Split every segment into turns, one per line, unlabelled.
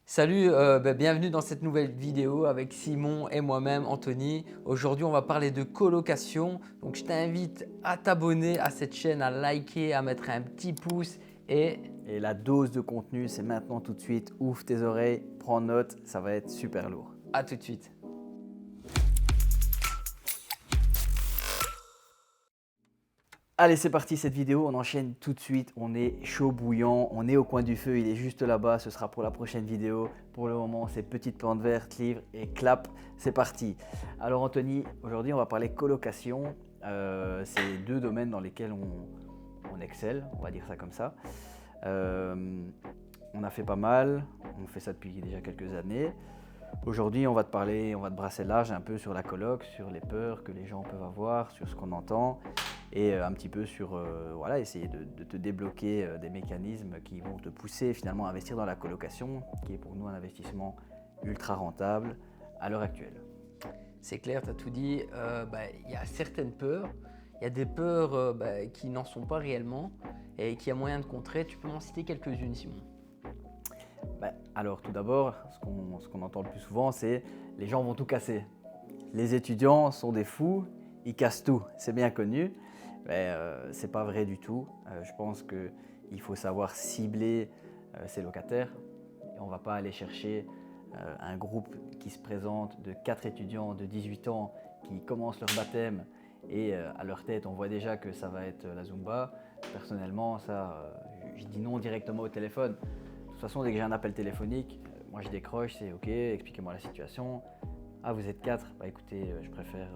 Salut, bienvenue dans cette nouvelle vidéo avec Simon et moi-même, Anthony. Aujourd'hui, on va parler de colocation. Donc, je t'invite à t'abonner à cette chaîne, à liker, à mettre un petit pouce et
Et la dose de contenu, c'est maintenant tout de suite. Ouvre tes oreilles, prends note, ça va être super lourd.
à tout de suite.
Allez, c'est parti cette vidéo, on enchaîne tout de suite. On est chaud bouillant, on est au coin du feu, il est juste là-bas. Ce sera pour la prochaine vidéo. Pour le moment, c'est petite plante verte, livre et clap. C'est parti. Alors Anthony, aujourd'hui, on va parler colocation. C'est deux domaines dans lesquels on excelle, on va dire ça comme ça. On a fait pas mal, on fait ça depuis déjà quelques années. Aujourd'hui, on va te brasser large un peu sur la coloc, sur les peurs que les gens peuvent avoir, sur ce qu'on entend et un petit peu sur voilà, essayer de te débloquer des mécanismes qui vont te pousser finalement à investir dans la colocation, qui est pour nous un investissement ultra rentable à l'heure actuelle.
C'est clair, tu as tout dit. Il y a certaines peurs. Il y a des peurs qui n'en sont pas réellement et qu'il y a moyen de contrer. Tu peux m'en citer quelques-unes, Simon?
Alors tout d'abord, ce qu'on entend le plus souvent, c'est les gens vont tout casser. Les étudiants sont des fous, ils cassent tout, c'est bien connu, mais c'est pas vrai du tout. Je pense qu'il faut savoir cibler ses locataires. Et on ne va pas aller chercher un groupe qui se présente de 4 étudiants de 18 ans qui commencent leur baptême et à leur tête on voit déjà que ça va être la Zumba. Personnellement, je dis non directement au téléphone. De toute façon, dès que j'ai un appel téléphonique, moi je décroche, c'est ok, expliquez-moi la situation. Ah, vous êtes 4, bah écoutez, je préfère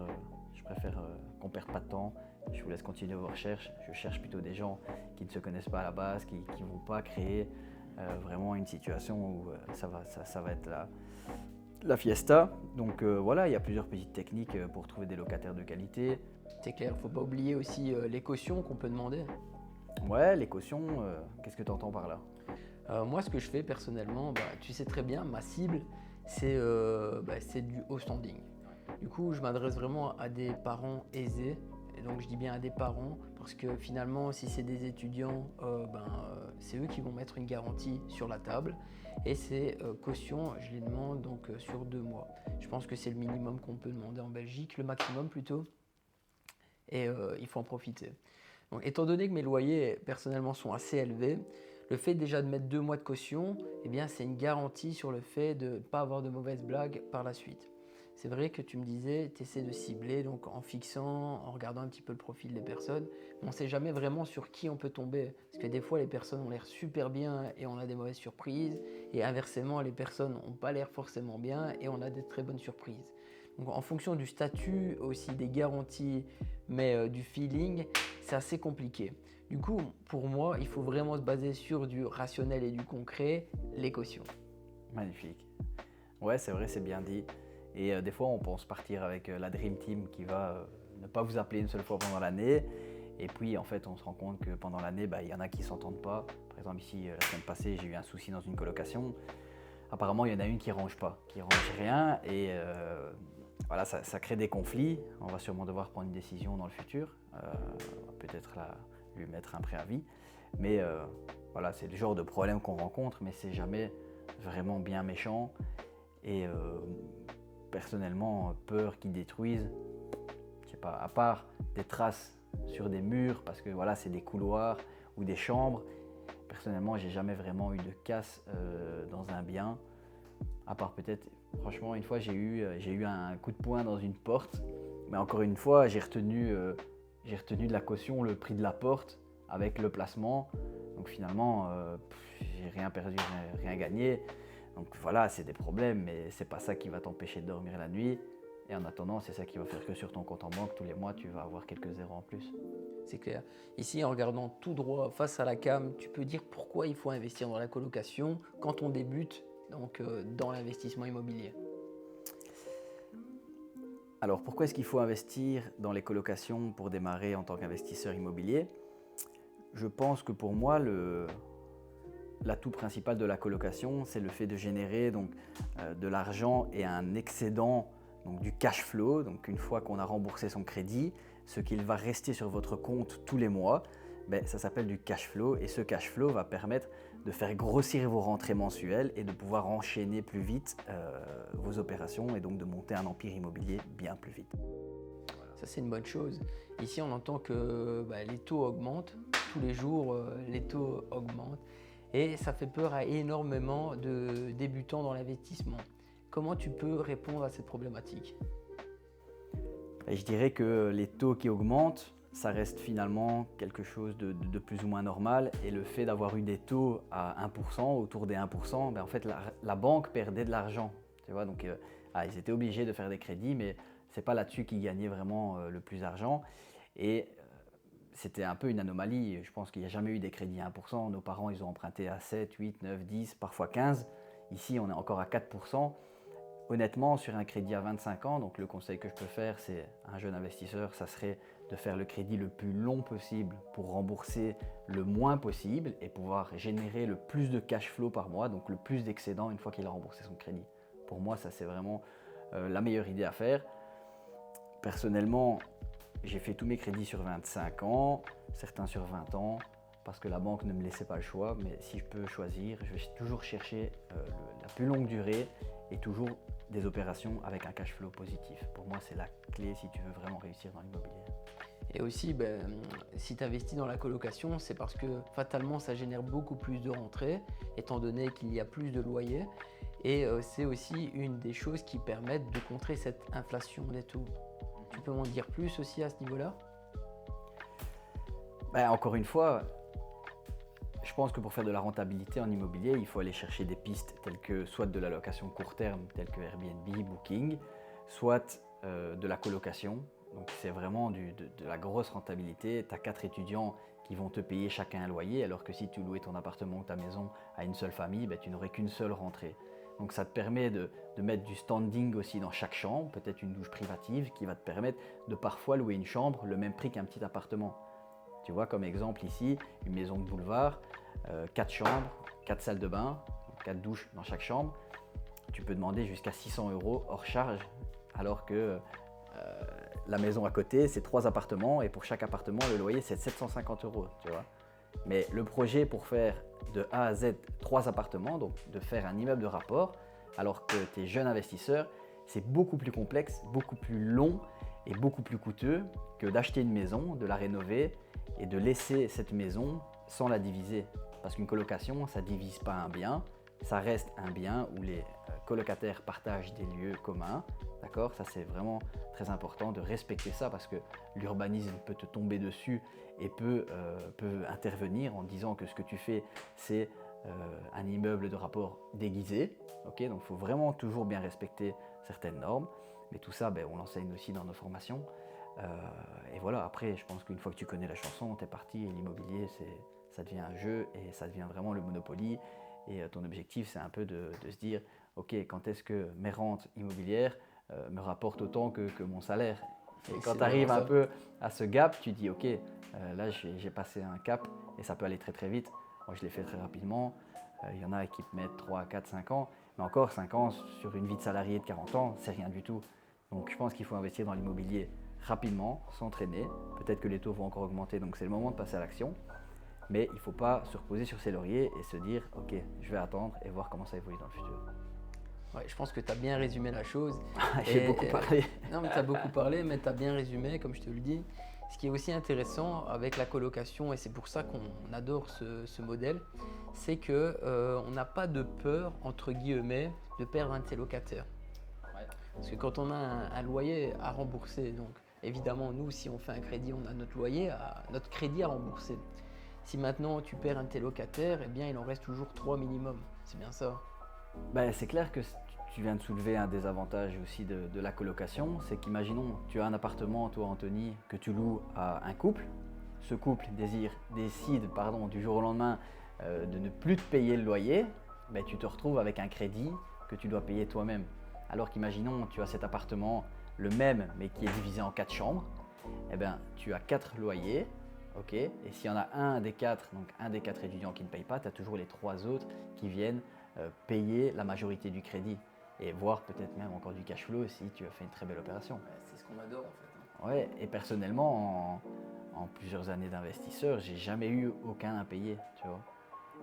qu'on ne perde pas de temps. Je vous laisse continuer vos recherches. Je cherche plutôt des gens qui ne se connaissent pas à la base, qui ne vont pas créer vraiment une situation où ça va être la fiesta. Donc voilà, il y a plusieurs petites techniques pour trouver des locataires de qualité.
C'est clair, il ne faut pas oublier aussi les cautions qu'on peut demander.
Ouais, les cautions, qu'est-ce que tu entends par là?
Moi, ce que je fais personnellement, tu sais très bien, ma cible, c'est du haut standing. Du coup, je m'adresse vraiment à des parents aisés. Et donc, je dis bien à des parents parce que finalement, si c'est des étudiants, c'est eux qui vont mettre une garantie sur la table. Et ces cautions, je les demande donc sur 2 mois. Je pense que c'est le minimum qu'on peut demander en Belgique, le maximum plutôt. Et il faut en profiter. Donc, étant donné que mes loyers personnellement sont assez élevés, le fait déjà de mettre 2 mois de caution, eh bien, c'est une garantie sur le fait de ne pas avoir de mauvaises blagues par la suite. C'est vrai que tu me disais, tu essaies de cibler donc en fixant, en regardant un petit peu le profil des personnes, mais on ne sait jamais vraiment sur qui on peut tomber. Parce que des fois, les personnes ont l'air super bien et on a des mauvaises surprises. Et inversement, les personnes n'ont pas l'air forcément bien et on a des très bonnes surprises. Donc, en fonction du statut, aussi des garanties, mais du feeling, c'est assez compliqué. Du coup, pour moi, il faut vraiment se baser sur du rationnel et du concret, les cautions.
Magnifique. Ouais, c'est vrai, c'est bien dit. Et des fois, on pense partir avec la Dream Team qui va ne pas vous appeler une seule fois pendant l'année. Et puis, en fait, on se rend compte que pendant l'année, il y en a qui ne s'entendent pas. Par exemple, ici, la semaine passée, j'ai eu un souci dans une colocation. Apparemment, il y en a une qui ne range pas, qui ne range rien. Et voilà, ça crée des conflits. On va sûrement devoir prendre une décision dans le futur. Peut-être lui mettre un préavis. Mais voilà, c'est le genre de problème qu'on rencontre, mais c'est jamais vraiment bien méchant. Et personnellement, peur qu'ils détruisent, je sais pas, à part des traces sur des murs, parce que voilà, c'est des couloirs ou des chambres. Personnellement, j'ai jamais vraiment eu de casse dans un bien, à part peut-être, franchement, une fois j'ai eu un coup de poing dans une porte, mais encore une fois, j'ai retenu de la caution le prix de la porte avec le placement. Donc finalement, j'ai rien perdu, rien gagné. Donc voilà, c'est des problèmes, mais c'est pas ça qui va t'empêcher de dormir la nuit. Et en attendant, c'est ça qui va faire que sur ton compte en banque, tous les mois, tu vas avoir quelques zéros en plus.
C'est clair. Ici, en regardant tout droit face à la cam, tu peux dire pourquoi il faut investir dans la colocation quand on débute donc, dans l'investissement immobilier.
Alors pourquoi est-ce qu'il faut investir dans les colocations pour démarrer en tant qu'investisseur immobilier? Je pense que pour moi, l'atout principal de la colocation, c'est le fait de générer donc, de l'argent et un excédent, donc du cash flow. Donc une fois qu'on a remboursé son crédit, ce qu'il va rester sur votre compte tous les mois, ça s'appelle du cash flow. Et ce cash flow va permettre de faire grossir vos rentrées mensuelles et de pouvoir enchaîner plus vite vos opérations et donc de monter un empire immobilier bien plus vite.
Ça, c'est une bonne chose. Ici, on entend que les taux augmentent. Tous les jours, les taux augmentent. Et ça fait peur à énormément de débutants dans l'investissement. Comment tu peux répondre à cette problématique?
Et je dirais que les taux qui augmentent, ça reste finalement quelque chose de plus ou moins normal. Et le fait d'avoir eu des taux à 1%, autour des 1%, en fait, la banque perdait de l'argent. Tu vois, donc, ils étaient obligés de faire des crédits, mais ce n'est pas là-dessus qu'ils gagnaient vraiment le plus d'argent. Et c'était un peu une anomalie. Je pense qu'il n'y a jamais eu des crédits à 1%. Nos parents, ils ont emprunté à 7, 8, 9, 10, parfois 15. Ici, on est encore à 4%. Honnêtement, sur un crédit à 25 ans, donc le conseil que je peux faire, c'est un jeune investisseur, ça serait de faire le crédit le plus long possible pour rembourser le moins possible et pouvoir générer le plus de cash flow par mois, donc le plus d'excédent une fois qu'il a remboursé son crédit. Pour moi, ça c'est vraiment la meilleure idée à faire. Personnellement, j'ai fait tous mes crédits sur 25 ans, certains sur 20 ans, parce que la banque ne me laissait pas le choix, mais si je peux choisir, je vais toujours chercher la plus longue durée et toujours des opérations avec un cash flow positif. Pour moi, c'est la clé si tu veux vraiment réussir dans l'immobilier.
Et aussi, si tu investis dans la colocation, c'est parce que fatalement, ça génère beaucoup plus de rentrées, étant donné qu'il y a plus de loyers. Et c'est aussi une des choses qui permettent de contrer cette inflation des taux. Tu peux m'en dire plus aussi à ce niveau-là?
Encore une fois, je pense que pour faire de la rentabilité en immobilier, il faut aller chercher des pistes telles que soit de la location court terme, telles que Airbnb, Booking, soit de la colocation. Donc c'est vraiment de la grosse rentabilité. Tu as 4 étudiants qui vont te payer chacun un loyer, alors que si tu louais ton appartement ou ta maison à une seule famille, tu n'aurais qu'une seule rentrée. Donc ça te permet de mettre du standing aussi dans chaque chambre, peut-être une douche privative qui va te permettre de parfois louer une chambre le même prix qu'un petit appartement. Tu vois, comme exemple ici, une maison de boulevard, 4 chambres, 4 salles de bain, 4 douches dans chaque chambre. Tu peux demander jusqu'à 600 € hors charge, alors que la maison à côté, c'est 3 appartements et pour chaque appartement, le loyer, c'est 750 €. Tu vois. Mais le projet pour faire de A à Z 3 appartements, donc de faire un immeuble de rapport, alors que tu es jeune investisseur, c'est beaucoup plus complexe, beaucoup plus long et beaucoup plus coûteux que d'acheter une maison, de la rénover et de laisser cette maison sans la diviser. Parce qu'une colocation, ça ne divise pas un bien, ça reste un bien où les colocataires partagent des lieux communs. D'accord ? Ça, c'est vraiment très important de respecter ça parce que l'urbanisme peut te tomber dessus et peut intervenir en disant que ce que tu fais, c'est un immeuble de rapport déguisé. Okay ? Donc, il faut vraiment toujours bien respecter certaines normes. Mais tout ça, on l'enseigne aussi dans nos formations. Et voilà, après, je pense qu'une fois que tu connais la chanson, t'es parti. Et l'immobilier, ça devient un jeu et ça devient vraiment le Monopoly. Et ton objectif, c'est un peu de se dire, ok, quand est-ce que mes rentes immobilières me rapportent autant que mon salaire? Et quand tu arrives un peu à ce gap, tu dis, ok, là j'ai passé un cap et ça peut aller très très vite. Moi, je l'ai fait très rapidement. Il y en a qui mettent 3, 4, 5 ans. Mais encore 5 ans sur une vie de salarié de 40 ans, c'est rien du tout. Donc je pense qu'il faut investir dans l'immobilier rapidement, s'entraîner. Peut-être que les taux vont encore augmenter, donc c'est le moment de passer à l'action. Mais il ne faut pas se reposer sur ses lauriers et se dire « Ok, je vais attendre et voir comment ça évolue dans le futur. »
Ouais, je pense que tu as bien résumé la chose.
J'ai beaucoup parlé.
Non, mais tu as beaucoup parlé, mais tu as bien résumé, comme je te le dis. Ce qui est aussi intéressant avec la colocation, et c'est pour ça qu'on adore ce modèle, c'est qu'on n'a pas de peur, entre guillemets, de perdre un de ses locataires. Ouais. Parce que quand on a un loyer à rembourser, donc évidemment, nous, si on fait un crédit, on a notre crédit à rembourser. Si maintenant tu perds un de tes locataires, eh bien il en reste toujours 3 minimum. C'est bien ça.
C'est clair que tu viens de soulever un des avantages aussi de la colocation, c'est qu'imaginons, tu as un appartement, toi Anthony, que tu loues à un couple. Ce couple décide du jour au lendemain de ne plus te payer le loyer, tu te retrouves avec un crédit que tu dois payer toi-même. Alors qu'imaginons, tu as cet appartement, le même, mais qui est divisé en 4 chambres, tu as 4 loyers. Ok, et s'il y en a un des 4 étudiants qui ne paye pas, tu as toujours les 3 autres qui viennent payer la majorité du crédit et voire peut-être même encore du cash flow si tu as fait une très belle opération.
C'est ce qu'on adore en fait.
Ouais, et personnellement, en plusieurs années d'investisseur, j'ai jamais eu aucun impayé, tu vois.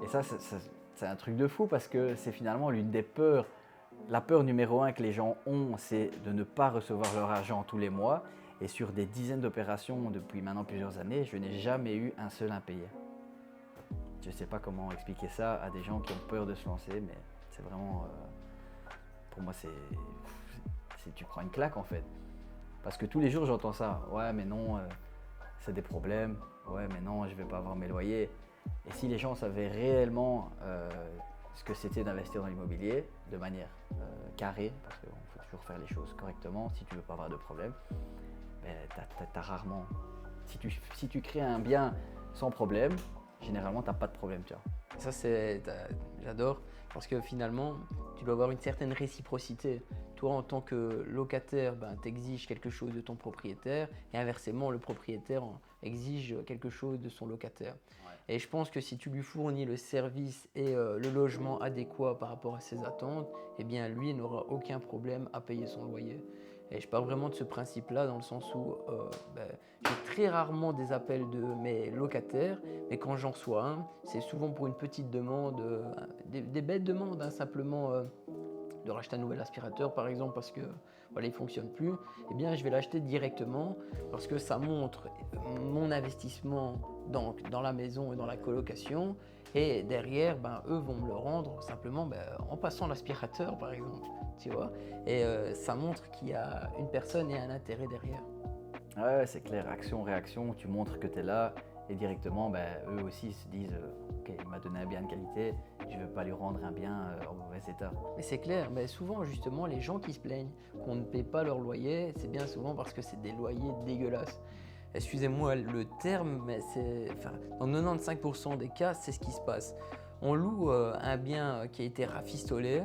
Et ça, c'est un truc de fou parce que c'est finalement l'une des peurs. La peur numéro 1 que les gens ont, c'est de ne pas recevoir leur argent tous les mois. Et sur des dizaines d'opérations depuis maintenant plusieurs années, je n'ai jamais eu un seul impayé. Je ne sais pas comment expliquer ça à des gens qui ont peur de se lancer, mais c'est vraiment... pour moi, tu prends une claque en fait. Parce que tous les jours, j'entends ça. Ouais, mais non, c'est des problèmes. Ouais, mais non, je ne vais pas avoir mes loyers. Et si les gens savaient réellement ce que c'était d'investir dans l'immobilier de manière carrée, parce qu'il faut toujours faire les choses correctement si tu ne veux pas avoir de problème, ben, t'as rarement... Si tu crées un bien sans problème, généralement, tu n'as pas de problème. Tu vois.
Ça, j'adore, parce que finalement, tu dois avoir une certaine réciprocité. Toi, en tant que locataire, tu exiges quelque chose de ton propriétaire, et inversement, le propriétaire exige quelque chose de son locataire. Ouais. Et je pense que si tu lui fournis le service et le logement adéquat par rapport à ses attentes, eh bien, lui n'aura aucun problème à payer son loyer. Et je parle vraiment de ce principe-là dans le sens où j'ai très rarement des appels de mes locataires, mais quand j'en reçois un, c'est souvent pour une petite demande, des bêtes demandes, hein, simplement de racheter un nouvel aspirateur par exemple parce que voilà, il ne fonctionne plus. Eh bien, je vais l'acheter directement parce que ça montre mon investissement dans la maison et dans la colocation. Et derrière, eux vont me le rendre simplement en passant l'aspirateur par exemple, tu vois. Et ça montre qu'il y a une personne et un intérêt derrière.
Ouais, c'est clair, action-réaction, tu montres que tu es là et directement, eux aussi se disent ok, il m'a donné un bien de qualité, je ne veux pas lui rendre un bien en mauvais état.
Mais c'est clair, mais souvent justement les gens qui se plaignent qu'on ne paie pas leur loyer, c'est bien souvent parce que c'est des loyers dégueulasses. Excusez-moi le terme, mais dans 95% des cas, c'est ce qui se passe. On loue un bien qui a été rafistolé,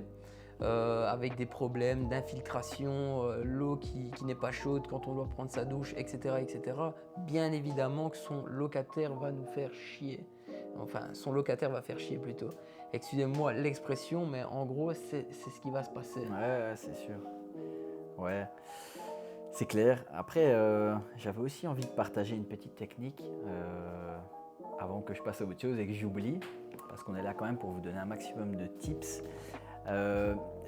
avec des problèmes d'infiltration, l'eau qui n'est pas chaude quand on doit prendre sa douche, etc., etc. Bien évidemment que son locataire va nous faire chier. Enfin, son locataire va faire chier plutôt. Excusez-moi l'expression, mais en gros, c'est ce qui va se passer.
Ouais, c'est sûr. Ouais. C'est clair. Après, j'avais aussi envie de partager une petite technique avant que je passe à autre chose et que j'oublie, parce qu'on est là quand même pour vous donner un maximum de tips.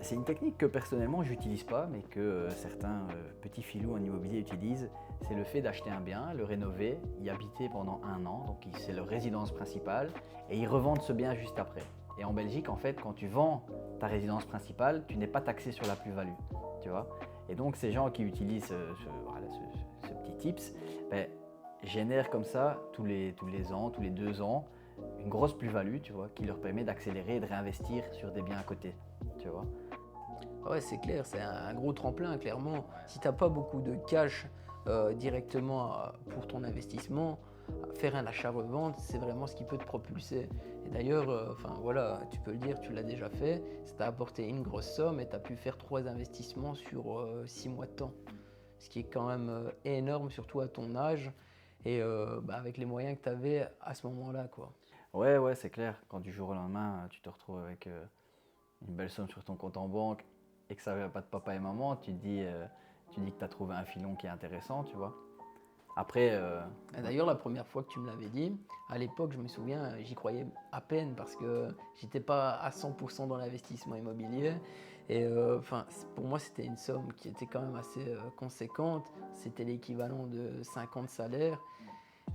C'est une technique que personnellement je n'utilise pas, mais que certains petits filous en immobilier utilisent. C'est le fait d'acheter un bien, le rénover, y habiter pendant 1 an, donc c'est leur résidence principale, et ils revendent ce bien juste après. Et en Belgique, en fait, quand tu vends ta résidence principale, tu n'es pas taxé sur la plus-value, tu vois. Et donc, ces gens qui utilisent ce petit tips génèrent comme ça tous les ans, tous les 2 ans, une grosse plus-value, tu vois, qui leur permet d'accélérer et de réinvestir sur des biens à côté, tu vois.
Ouais, c'est clair, c'est un gros tremplin, clairement. Si tu n'as pas beaucoup de cash directement pour ton investissement, faire un achat-revente, c'est vraiment ce qui peut te propulser. Et d'ailleurs, voilà, tu peux le dire, tu l'as déjà fait, ça t'a apporté une grosse somme et tu as pu faire 3 investissements sur 6 mois de temps. Ce qui est quand même énorme, surtout à ton âge et avec les moyens que tu avais à ce moment-là, quoi.
Ouais, c'est clair. Quand du jour au lendemain, tu te retrouves avec une belle somme sur ton compte en banque et que ça ne vient pas de papa et maman, tu te dis que tu as trouvé un filon qui est intéressant, tu vois. Après...
D'ailleurs, la première fois que tu me l'avais dit, à l'époque, je me souviens, j'y croyais à peine parce que j'étais pas à 100% dans l'investissement immobilier. Et pour moi, c'était une somme qui était quand même assez conséquente. C'était l'équivalent de 50 salaires.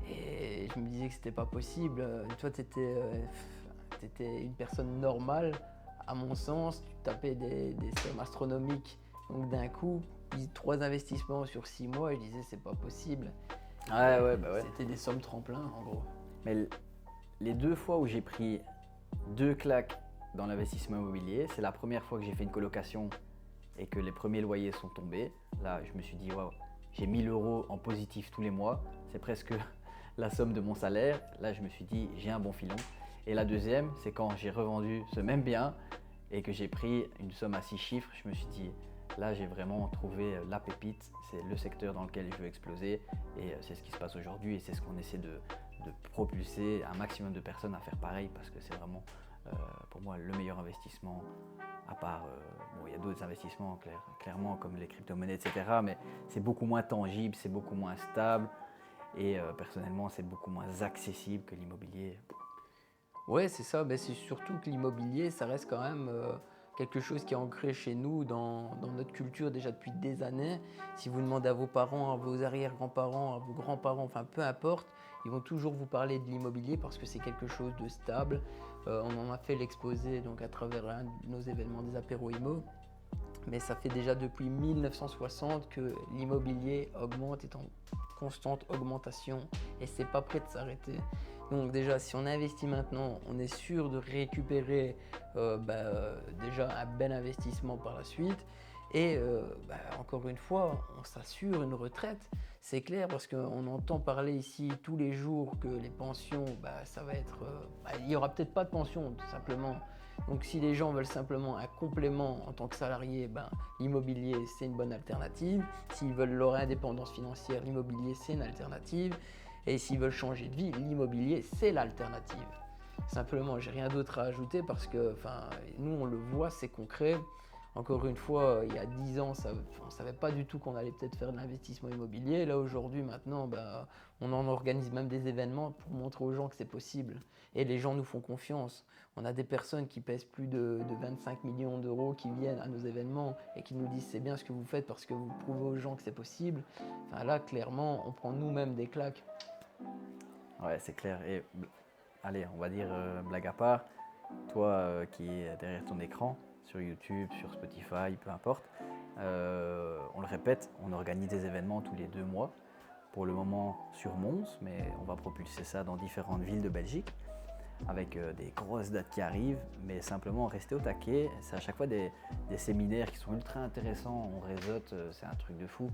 Et je me disais que c'était pas possible. Toi, tu étais une personne normale, à mon sens. Tu tapais des sommes astronomiques. Donc d'un coup, 3 investissements sur 6 mois, je disais c'est pas possible.
Ouais.
C'était des sommes tremplin en gros.
Mais les 2 fois où j'ai pris 2 claques dans l'investissement immobilier, c'est la première fois que j'ai fait une colocation et que les premiers loyers sont tombés. Là, je me suis dit, waouh, j'ai 1 000 € en positif tous les mois. C'est presque la somme de mon salaire. Là, je me suis dit, j'ai un bon filon. Et la deuxième, c'est quand j'ai revendu ce même bien et que j'ai pris une somme à 6 chiffres. Je me suis dit, là, j'ai vraiment trouvé la pépite. C'est le secteur dans lequel je veux exploser. Et c'est ce qui se passe aujourd'hui. Et c'est ce qu'on essaie de propulser un maximum de personnes à faire pareil parce que c'est vraiment, pour moi, le meilleur investissement. À part, il y a d'autres investissements clairement comme les crypto-monnaies, etc. Mais c'est beaucoup moins tangible, c'est beaucoup moins stable. Et personnellement, c'est beaucoup moins accessible que l'immobilier.
Ouais, c'est ça. Ben, c'est surtout que l'immobilier, ça reste quand même quelque chose qui est ancré chez nous, dans notre culture déjà depuis des années. Si vous demandez à vos parents, à vos arrière-grands-parents, à vos grands-parents, enfin peu importe, ils vont toujours vous parler de l'immobilier parce que c'est quelque chose de stable. On en a fait l'exposé donc à travers un de nos événements des apéros IMO. Mais ça fait déjà depuis 1960 que l'immobilier augmente, est en constante augmentation et c'est pas prêt de s'arrêter. Donc déjà, si on investit maintenant, on est sûr de récupérer déjà un bel investissement par la suite. Et encore une fois, on s'assure une retraite. C'est clair parce qu'on entend parler ici tous les jours que les pensions, ça va être... il n'y aura peut-être pas de pension, tout simplement. Donc si les gens veulent simplement un complément en tant que salarié, l'immobilier c'est une bonne alternative. S'ils veulent leur indépendance financière, l'immobilier c'est une alternative. Et s'ils veulent changer de vie, l'immobilier c'est l'alternative. Simplement, j'ai rien d'autre à ajouter parce que nous on le voit, c'est concret. Encore une fois, il y a 10 ans, on ne savait pas du tout qu'on allait peut-être faire de l'investissement immobilier. Là, aujourd'hui, maintenant, on en organise même des événements pour montrer aux gens que c'est possible. Et les gens nous font confiance. On a des personnes qui pèsent plus de 25 millions d'euros qui viennent à nos événements et qui nous disent c'est bien ce que vous faites parce que vous prouvez aux gens que c'est possible. Là, clairement, on prend nous-mêmes des claques.
Ouais, c'est clair. Et allez, on va dire blague à part, toi qui es derrière ton écran, sur YouTube, sur Spotify, peu importe. On le répète, on organise des événements tous les 2 mois. Pour le moment sur Mons, mais on va propulser ça dans différentes villes de Belgique avec des grosses dates qui arrivent, mais simplement rester au taquet. C'est à chaque fois des séminaires qui sont ultra intéressants, on réseaute, c'est un truc de fou.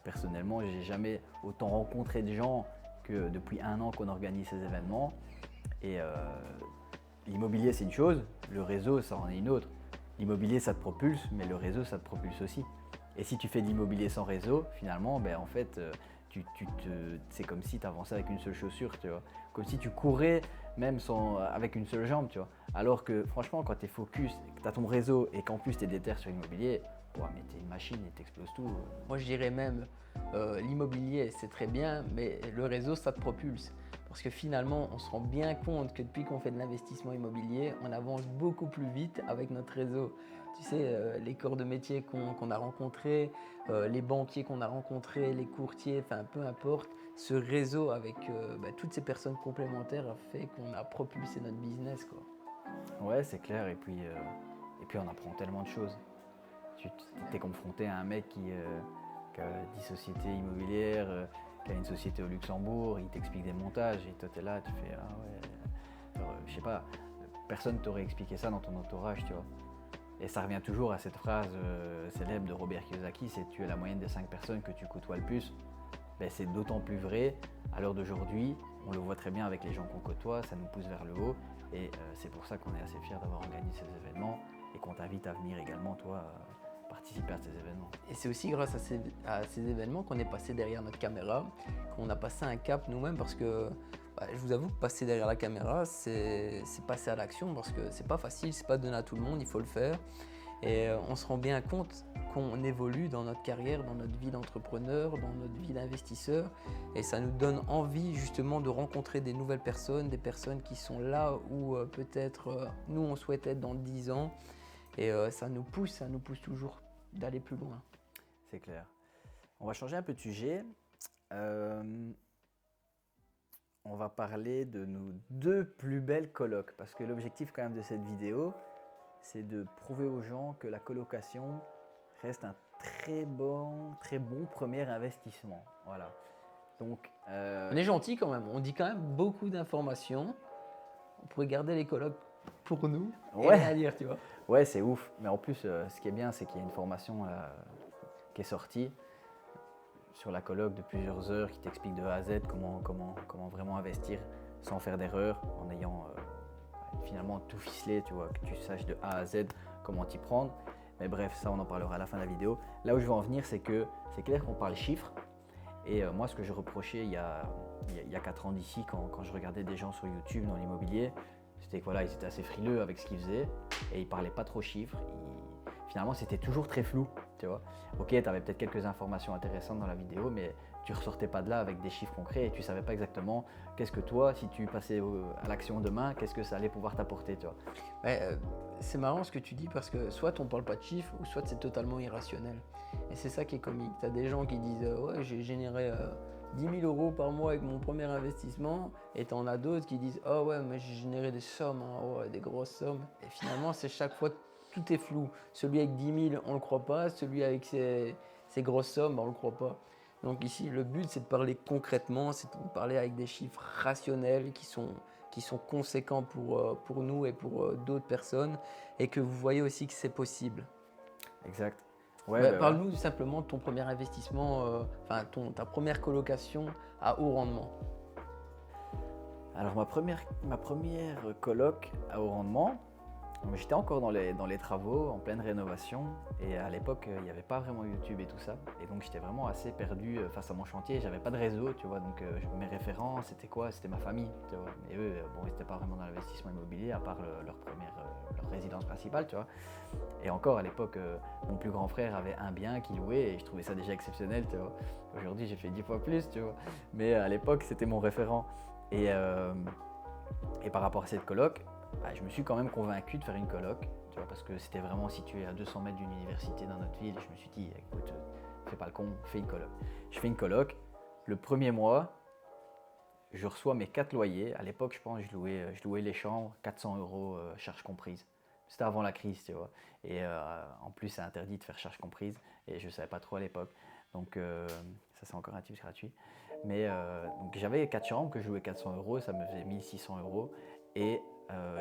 Personnellement, j'ai jamais autant rencontré de gens que depuis 1 an qu'on organise ces événements. Et l'immobilier c'est une chose, le réseau ça en est une autre. L'immobilier ça te propulse, mais le réseau ça te propulse aussi. Et si tu fais de l'immobilier sans réseau, finalement, en fait, c'est comme si tu avançais avec une seule chaussure, tu vois. Comme si tu courais même avec une seule jambe, tu vois. Alors que franchement, quand tu es focus, que tu as ton réseau et qu'en plus tu es déter sur l'immobilier, mais tu es une machine et tu exploses tout.
Moi, je dirais même, l'immobilier c'est très bien, mais le réseau ça te propulse. Parce que finalement, on se rend bien compte que depuis qu'on fait de l'investissement immobilier, on avance beaucoup plus vite avec notre réseau. Tu sais, les corps de métier qu'on a rencontrés, les banquiers qu'on a rencontrés, les courtiers, peu importe, ce réseau avec toutes ces personnes complémentaires a fait qu'on a propulsé notre business, quoi.
Ouais, c'est clair. Et puis on apprend tellement de choses. Tu t'es confronté à un mec qui a 10 sociétés immobilières, qui a une société au Luxembourg, il t'explique des montages et toi tu es là, tu fais ah ouais. Alors, je sais pas, personne t'aurait expliqué ça dans ton entourage, tu vois. Et ça revient toujours à cette phrase célèbre de Robert Kiyosaki, c'est tu es la moyenne des 5 personnes que tu côtoies le plus. C'est d'autant plus vrai à l'heure d'aujourd'hui, on le voit très bien avec les gens qu'on côtoie, ça nous pousse vers le haut et c'est pour ça qu'on est assez fiers d'avoir organisé ces événements et qu'on t'invite à venir également toi participer à ces événements.
Et c'est aussi grâce à ces événements qu'on est passé derrière notre caméra, qu'on a passé un cap nous-mêmes parce que je vous avoue que passer derrière la caméra, c'est passer à l'action parce que c'est pas facile, c'est pas donné à tout le monde, il faut le faire. Et on se rend bien compte qu'on évolue dans notre carrière, dans notre vie d'entrepreneur, dans notre vie d'investisseur. Et ça nous donne envie justement de rencontrer des nouvelles personnes, des personnes qui sont là où peut-être nous on souhaite être dans 10 ans. Et ça nous pousse toujours d'aller plus loin.
C'est clair. On va changer un peu de sujet. On va parler de nos 2 plus belles colocs. Parce que l'objectif quand même de cette vidéo, c'est de prouver aux gens que la colocation reste un très bon premier investissement. Voilà. Donc,
on est gentil quand même, on dit quand même beaucoup d'informations. On pourrait garder les colocs pour nous et rien dire, tu vois.
Ouais, c'est ouf. Mais en plus, ce qui est bien, c'est qu'il y a une formation qui est sortie sur la coloc de plusieurs heures qui t'explique de A à Z comment vraiment investir sans faire d'erreur, en ayant finalement tout ficelé, tu vois, que tu saches de A à Z comment t'y prendre. Mais bref, ça on en parlera à la fin de la vidéo. Là où je veux en venir, c'est que c'est clair qu'on parle chiffres. Et moi, ce que je reprochais il y a 4 ans d'ici, quand je regardais des gens sur YouTube dans l'immobilier, c'était que voilà, ils étaient assez frileux avec ce qu'ils faisaient et ils parlaient pas trop chiffres. Finalement, c'était toujours très flou, tu vois. Ok, tu avais peut-être quelques informations intéressantes dans la vidéo, mais tu ressortais pas de là avec des chiffres concrets et tu savais pas exactement qu'est-ce que toi, si tu passais à l'action demain, qu'est-ce que ça allait pouvoir t'apporter, tu vois.
Ouais, c'est marrant ce que tu dis parce que soit on parle pas de chiffres ou soit c'est totalement irrationnel. Et c'est ça qui est comique. Tu as des gens qui disent ouais, j'ai généré 10 000 euros par mois avec mon premier investissement, et tu en as d'autres qui disent oh ouais, mais j'ai généré des sommes, hein, ouais, des grosses sommes. Et finalement, c'est chaque fois tout est flou. Celui avec 10 000, on le croit pas. Celui avec ses grosses sommes, on le croit pas. Donc ici, le but, c'est de parler concrètement, c'est de parler avec des chiffres rationnels qui sont conséquents pour nous et pour d'autres personnes, et que vous voyez aussi que c'est possible.
Exact. Ouais,
Bah,
ouais.
parle-nous simplement de ton premier investissement, ta première colocation à haut rendement.
Alors ma première coloc à haut rendement, j'étais encore dans les travaux, en pleine rénovation, et à l'époque il n'y avait pas vraiment YouTube et tout ça, et donc j'étais vraiment assez perdu face à mon chantier. J'avais pas de réseau, tu vois, donc mes référents c'était quoi? C'était ma famille, tu vois. Mais eux, bon, ils n'étaient pas vraiment dans l'investissement immobilier à part leur résidence principale, tu vois. Et encore à l'époque, mon plus grand frère avait un bien qu'il louait et je trouvais ça déjà exceptionnel, tu vois. Aujourd'hui j'ai fait 10 fois plus, tu vois, mais à l'époque c'était mon référent. Et par rapport à cette coloc, je me suis quand même convaincu de faire une coloc, tu vois, parce que c'était vraiment situé à 200 mètres d'une université dans notre ville. Et je me suis dit, écoute, fais pas le con, fais une coloc. Je fais une coloc. Le premier mois, je reçois mes 4 loyers. À l'époque, je pense, je louais les chambres, 400 euros, charges comprises. C'était avant la crise, tu vois. Et en plus, c'est interdit de faire charges comprises. Et je ne savais pas trop à l'époque. Donc, ça, c'est encore un tips gratuit. Mais donc j'avais 4 chambres que je louais 400 euros, ça me faisait 1600 euros. Et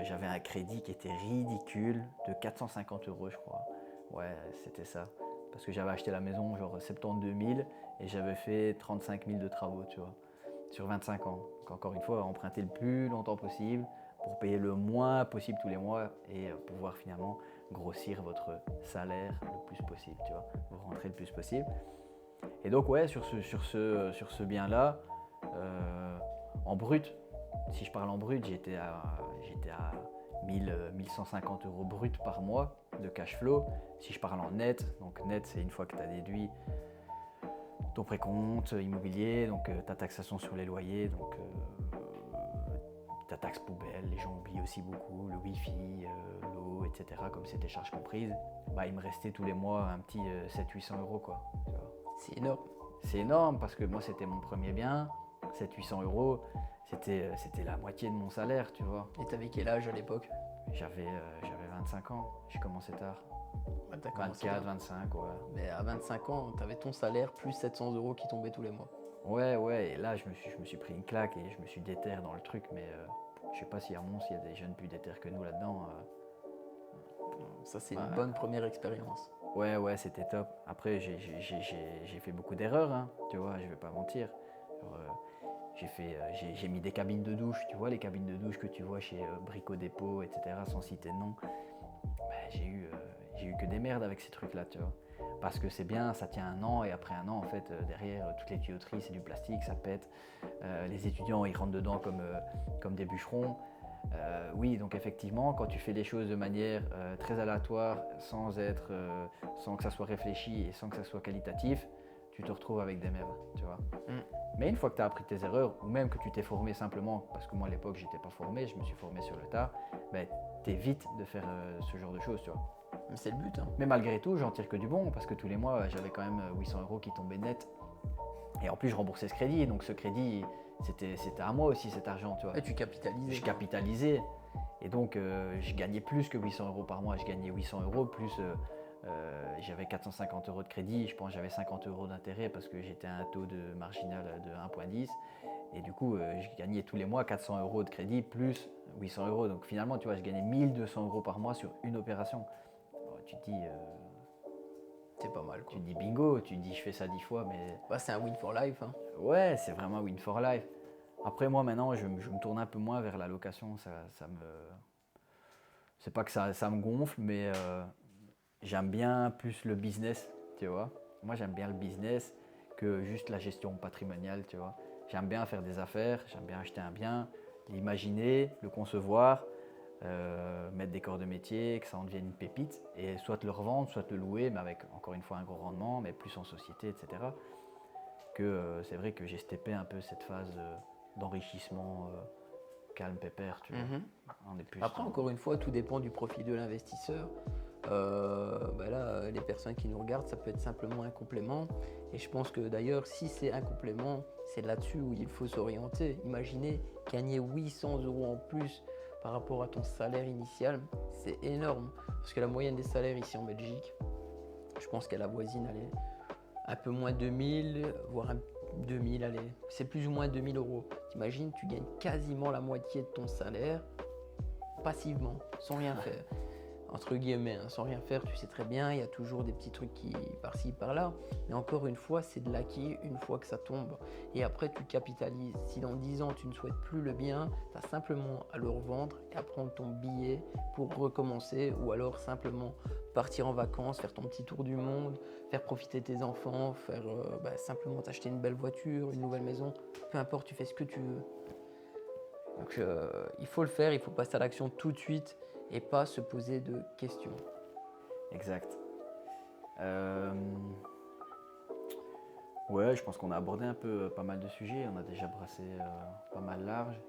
j'avais un crédit qui était ridicule de 450 euros, je crois. Ouais, c'était ça. Parce que j'avais acheté la maison genre 72 000 et j'avais fait 35 000 de travaux, tu vois, sur 25 ans. Donc encore une fois, emprunter le plus longtemps possible pour payer le moins possible tous les mois et pouvoir finalement grossir votre salaire le plus possible, tu vois, vous rentrer le plus possible. Et donc ouais, sur ce bien-là, en brut, si je parle en brut, j'étais à 1150 euros brut par mois de cash flow. Si je parle en net, donc net c'est une fois que tu as déduit ton précompte immobilier, donc ta taxation sur les loyers, donc ta taxe poubelle, les gens oublient aussi beaucoup, le wifi, l'eau, etc. Comme c'était charges comprises, il me restait tous les mois un petit 700-800 euros quoi.
C'est énorme.
C'est énorme parce que moi c'était mon premier bien, 700-800 euros, c'était la moitié de mon salaire, tu vois.
Et t'avais quel âge à l'époque?
J'avais 25 ans, j'ai commencé tard.
Ouais,
24, 25, ouais.
Mais à 25 ans, t'avais ton salaire plus 700 euros qui tombaient tous les mois.
Ouais, et là je me suis pris une claque et je me suis déterré dans le truc, mais je sais pas s'il y a des jeunes plus déterrés que nous là-dedans.
Ça, c'est une bonne première expérience.
Ouais, c'était top. Après, j'ai fait beaucoup d'erreurs, hein, tu vois, je vais pas mentir. J'ai mis des cabines de douche, tu vois, les cabines de douche que tu vois chez Brico Dépôt, etc., sans citer de nom. J'ai eu que des merdes avec ces trucs-là, tu vois. Parce que c'est bien, ça tient un an, et après un an, en fait, derrière, toutes les tuyauteries, c'est du plastique, ça pète. Les étudiants, ils rentrent dedans comme des bûcherons. Oui, donc effectivement, quand tu fais les choses de manière très aléatoire, sans que ça soit réfléchi et sans que ça soit qualitatif, tu te retrouves avec des merdes, tu vois. Mais une fois que tu as appris tes erreurs, ou même que tu t'es formé simplement, parce que moi à l'époque j'étais pas formé, je me suis formé sur le tas, t'évites de faire ce genre de choses, tu vois.
Mais c'est le but, hein.
Mais malgré tout, j'en tire que du bon, parce que tous les mois j'avais quand même 800 euros qui tombaient net. Et en plus je remboursais ce crédit, donc ce crédit, c'était à moi aussi cet argent, tu vois.
Et tu capitalisais.
Je capitalisais. Et donc je gagnais plus que 800 euros par mois, je gagnais 800 euros plus j'avais 450 euros de crédit, je pense que j'avais 50 euros d'intérêt parce que j'étais à un taux de marginal de 1,10. Et du coup, je gagnais tous les mois 400 euros de crédit plus 800 euros. Donc finalement, tu vois, je gagnais 1200 euros par mois sur une opération. Bon, tu te dis...
c'est pas mal, quoi.
Tu te dis bingo, tu te dis je fais ça 10 fois, mais...
c'est un win for life, hein.
Ouais, c'est vraiment win for life. Après, moi, maintenant, je me tourne un peu moins vers la location. Ça me... C'est pas que ça me gonfle, mais... j'aime bien plus le business, tu vois. Moi, j'aime bien le business que juste la gestion patrimoniale, tu vois. J'aime bien faire des affaires, j'aime bien acheter un bien, l'imaginer, le concevoir, mettre des corps de métier, que ça en devienne une pépite, et soit le revendre, soit le louer, mais avec encore une fois un gros rendement, mais plus en société, etc. que c'est vrai que j'ai steppé un peu cette phase d'enrichissement calme, pépère, tu vois. On est plus
Après, encore une fois, tout dépend du profil de l'investisseur. Là, les personnes qui nous regardent, ça peut être simplement un complément. Et je pense que d'ailleurs, si c'est un complément, c'est là-dessus où il faut s'orienter. Imaginez gagner 800 € en plus par rapport à ton salaire initial, c'est énorme. Parce que la moyenne des salaires ici en Belgique, je pense qu'elle avoisine un peu moins de 2000, voire 2000, allez, c'est plus ou moins 2000 €. T'imagines, tu gagnes quasiment la moitié de ton salaire passivement, sans rien faire. Entre guillemets, sans rien faire, tu sais très bien, il y a toujours des petits trucs qui par-ci, par-là. Mais encore une fois, c'est de l'acquis une fois que ça tombe. Et après, tu capitalises. Si dans 10 ans, tu ne souhaites plus le bien, tu as simplement à le revendre et à prendre ton billet pour recommencer. Ou alors simplement partir en vacances, faire ton petit tour du monde, faire profiter tes enfants, faire simplement t'acheter une belle voiture, une nouvelle maison. Peu importe, tu fais ce que tu veux. Donc il faut le faire, il faut passer à l'action tout de suite et pas se poser de questions.
Exact. Ouais, je pense qu'on a abordé un peu pas mal de sujets, on a déjà brassé pas mal large.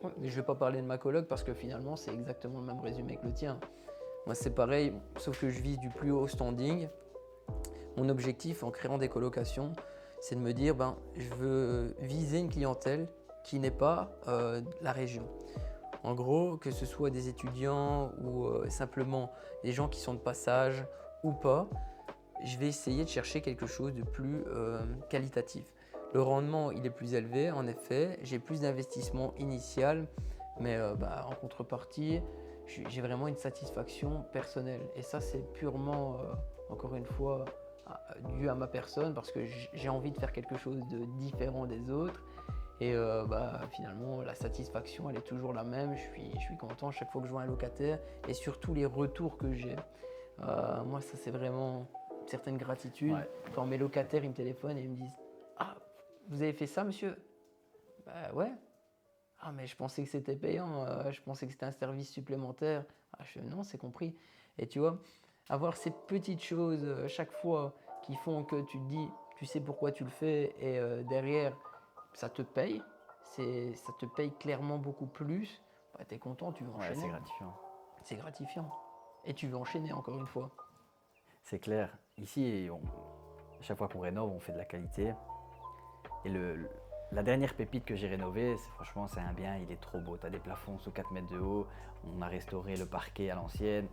Ouais, mais je vais pas parler de ma coloc parce que finalement c'est exactement le même résumé que le tien. Moi c'est pareil, sauf que je vise du plus haut standing. Mon objectif en créant des colocations, c'est de me dire je veux viser une clientèle qui n'est pas la région. En gros, que ce soit des étudiants ou simplement des gens qui sont de passage ou pas, je vais essayer de chercher quelque chose de plus qualitatif. Le rendement, il est plus élevé, en effet. J'ai plus d'investissement initial, mais en contrepartie, j'ai vraiment une satisfaction personnelle. Et ça, c'est purement, encore une fois, dû à ma personne parce que j'ai envie de faire quelque chose de différent des autres. Et finalement, la satisfaction, elle est toujours la même. Je suis content chaque fois que je vois un locataire et surtout les retours que j'ai. Moi, ça, c'est vraiment une certaine gratitude.
Ouais.
Quand mes locataires, ils me téléphonent et ils me disent « Ah, vous avez fait ça, monsieur ?» Bah ouais. « Ah, mais je pensais que c'était payant. Je pensais que c'était un service supplémentaire. » Non, c'est compris. Et tu vois, avoir ces petites choses chaque fois qui font que tu te dis « Tu sais pourquoi tu le fais » et derrière, ça te paye, ça te paye clairement beaucoup plus, tu es content, tu veux enchaîner.
Ouais, c'est gratifiant.
C'est gratifiant. Et tu veux enchaîner encore une fois.
C'est clair. Ici, chaque fois qu'on rénove, on fait de la qualité. Et la dernière pépite que j'ai rénovée, franchement, c'est un bien, il est trop beau. Tu as des plafonds sous 4 mètres de haut, on a restauré le parquet à l'ancienne.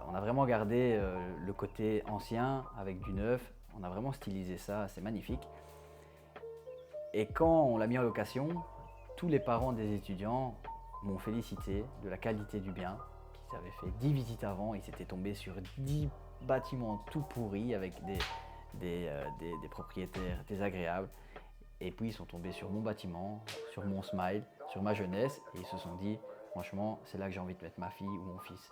On a vraiment gardé le côté ancien avec du neuf. On a vraiment stylisé ça, c'est magnifique. Et quand on l'a mis en location, tous les parents des étudiants m'ont félicité de la qualité du bien, qu'ils avaient fait 10 visites avant, ils s'étaient tombés sur 10 bâtiments tout pourris avec des propriétaires désagréables. Et puis ils sont tombés sur mon bâtiment, sur mon smile, sur ma jeunesse, et ils se sont dit, franchement, c'est là que j'ai envie de mettre ma fille ou mon fils.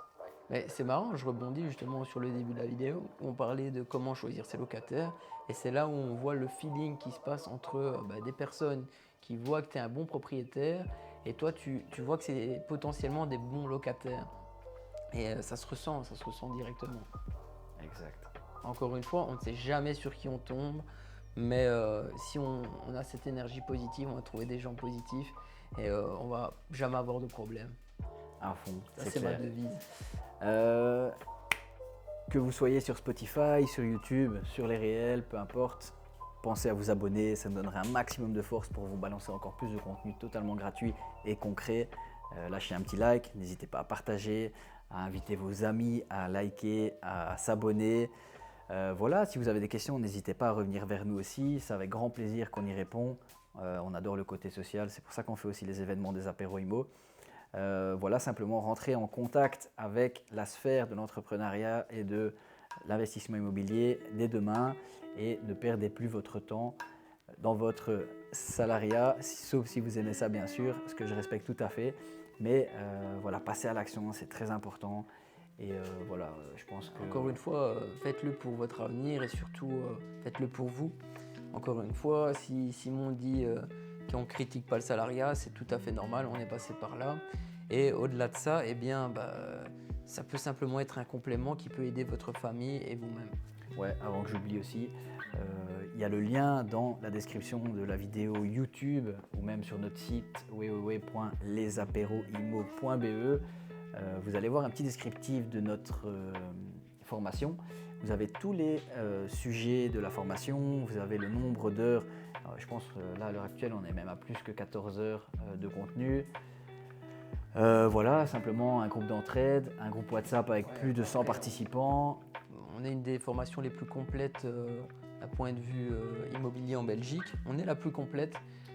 Mais c'est marrant, je rebondis justement sur le début de la vidéo où on parlait de comment choisir ses locataires. Et c'est là où on voit le feeling qui se passe entre des personnes qui voient que tu es un bon propriétaire et toi tu vois que c'est potentiellement des bons locataires. Et ça se ressent directement.
Exact.
Encore une fois, on ne sait jamais sur qui on tombe, mais si on a cette énergie positive, on va trouver des gens positifs et on va jamais avoir de problème.
À fond,
C'est ma devise.
Que vous soyez sur Spotify, sur YouTube, sur les réels, peu importe, pensez à vous abonner, ça me donnerait un maximum de force pour vous balancer encore plus de contenu totalement gratuit et concret. Lâchez un petit like, n'hésitez pas à partager, à inviter vos amis à liker, à s'abonner. Voilà, si vous avez des questions, n'hésitez pas à revenir vers nous aussi, c'est avec grand plaisir qu'on y répond. On adore le côté social, c'est pour ça qu'on fait aussi les événements des apéros IMO. Voilà, simplement rentrer en contact avec la sphère de l'entrepreneuriat et de l'investissement immobilier dès demain et ne perdez plus votre temps dans votre salariat, sauf si vous aimez ça bien sûr, ce que je respecte tout à fait. Mais voilà, passer à l'action, c'est très important. Et voilà, je pense que...
Encore une fois, faites-le pour votre avenir et surtout faites-le pour vous. Encore une fois, si Simon dit qu'on ne critique pas le salariat, c'est tout à fait normal, on est passé par là. Et au-delà de ça, ça peut simplement être un complément qui peut aider votre famille et vous-même.
Ouais, avant que j'oublie aussi, il y a le lien dans la description de la vidéo YouTube ou même sur notre site www.lesapéroimo.be. Vous allez voir un petit descriptif de notre formation. Vous avez tous les sujets de la formation, vous avez le nombre d'heures. Je pense là à l'heure actuelle on est même à plus que 14 heures de contenu. Voilà, simplement un groupe d'entraide, un groupe WhatsApp avec plus de 100 participants.
On est une des formations les plus complètes d'un point de vue immobilier en Belgique. On est la plus complète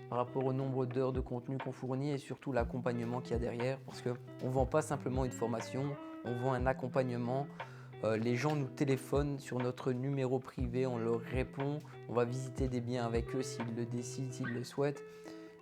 par rapport au nombre d'heures de contenu qu'on fournit et surtout l'accompagnement qu'il y a derrière. Parce qu'on ne vend pas simplement une formation, on vend un accompagnement. Les gens nous téléphonent sur notre numéro privé, on leur répond, on va visiter des biens avec eux s'ils le décident, s'ils le souhaitent.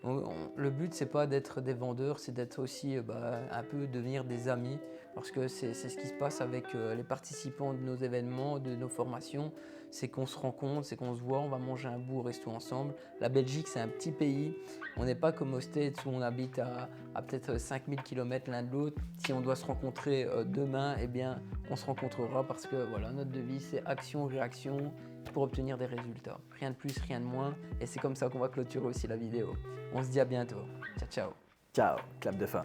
Le but, c'est pas d'être des vendeurs, c'est d'être aussi un peu devenir des amis, parce que c'est ce qui se passe avec les participants de nos événements, de nos formations, c'est qu'on se rencontre, c'est qu'on se voit, on va manger un bout au resto ensemble. La Belgique, c'est un petit pays, on n'est pas comme aux States où on habite à peut-être 5000 km l'un de l'autre. Si on doit se rencontrer demain, eh bien, on se rencontrera parce que voilà, notre devise, c'est action-réaction pour obtenir des résultats. Rien de plus, rien de moins. Et c'est comme ça qu'on va clôturer aussi la vidéo. On se dit à bientôt. Ciao, ciao.
Ciao, clap de fin.